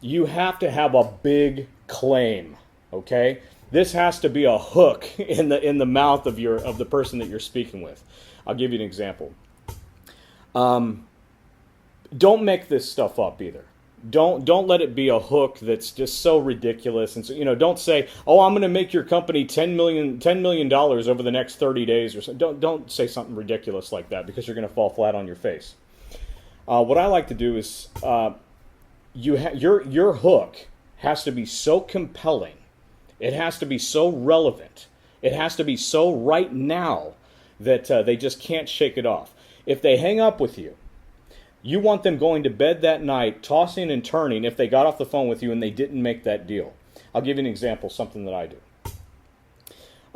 you have to have a big claim. Okay, this has to be a hook in the mouth of the person that you're speaking with. I'll give you an example. Don't make this stuff up either. Don't let it be a hook that's just so ridiculous. And so, don't say, "Oh, I'm going to make your company $10 million over the next 30 days," or so. Don't say something ridiculous like that, because you're going to fall flat on your face. What I like to do is your hook has to be so compelling. It has to be so relevant. It has to be so right now that they just can't shake it off. If they hang up with you, you want them going to bed that night, tossing and turning if they got off the phone with you and they didn't make that deal. I'll give you an example, something that I do.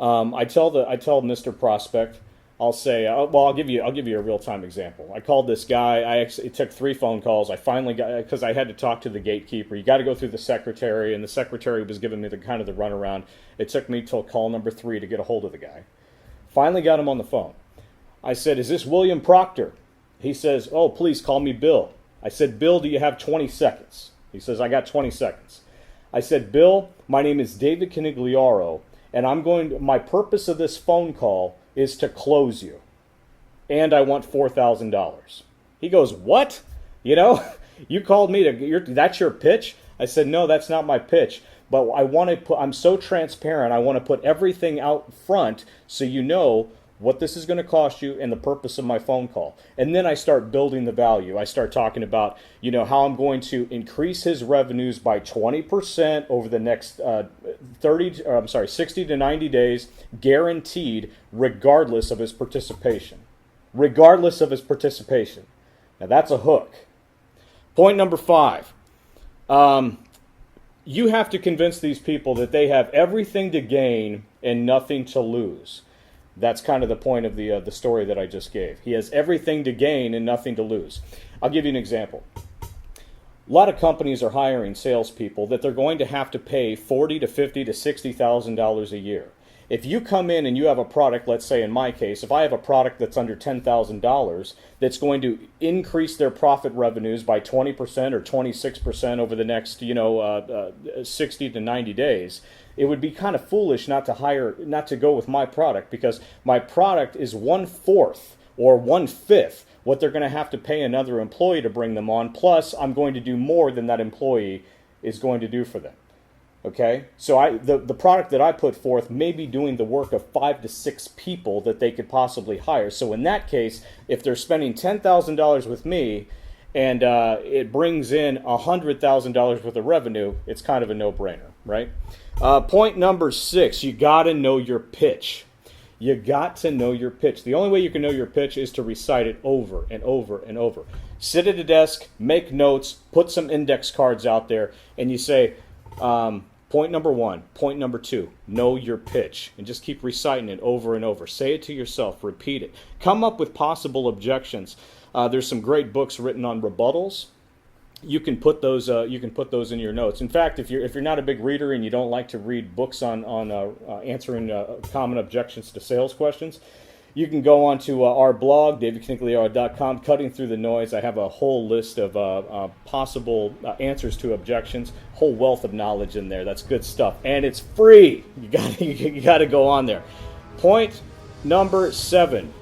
I tell Mr. Prospect, I'll say, I'll give you a real-time example. I called this guy. It took 3 phone calls. I finally got, because I had to talk to the gatekeeper. You got to go through the secretary, and the secretary was giving me the runaround. It took me till call number 3 to get a hold of the guy. Finally got him on the phone. I said, "Is this William Proctor?" He says, "Oh, please call me Bill." I said, "Bill, do you have 20 seconds? He says, "I got 20 seconds. I said, "Bill, my name is David Canigliaro, and my purpose of this phone call is to close you. And I want $4,000. He goes, "What? You called me that's your pitch?" I said, "No, that's not my pitch. But I'm so transparent. I want to put everything out front so you know what this is going to cost you and the purpose of my phone call." And then I start building the value. I start talking about, how I'm going to increase his revenues by 20% over the next 60 to 90 days, guaranteed, regardless of his participation. Regardless of his participation. Now that's a hook. Point number 5. You have to convince these people that they have everything to gain and nothing to lose. That's kind of the point of the story that I just gave. He has everything to gain and nothing to lose. I'll give you an example. A lot of companies are hiring salespeople that they're going to have to pay $40,000 to $50,000 to $60,000 a year. If you come in and you have a product, let's say in my case, if I have a product that's under $10,000 that's going to increase their profit revenues by 20% or 26% over the next 60 to 90 days, it would be kind of foolish not to go with my product, because my product is 1/4 or 1/5 what they're going to have to pay another employee to bring them on. Plus, I'm going to do more than that employee is going to do for them. Okay, so the product that I put forth may be doing the work of 5 to 6 people that they could possibly hire. So in that case, if they're spending $10,000 with me and it brings in $100,000 worth of revenue, it's kind of a no-brainer, right? Point number 6, you got to know your pitch. You got to know your pitch. The only way you can know your pitch is to recite it over and over and over. Sit at a desk, make notes, put some index cards out there, and you say, point number 1, point number 2, know your pitch. And just keep reciting it over and over. Say it to yourself, repeat it. Come up with possible objections. There's some great books written on rebuttals. You can put those in your notes. In fact, if you're not a big reader and you don't like to read books on answering common objections to sales questions, you can go onto our blog, davidcanigliaro.com, Cutting Through the Noise. I have a whole list of possible answers to objections, whole wealth of knowledge in there. That's good stuff, and it's free. You got to go on there. Point number 7.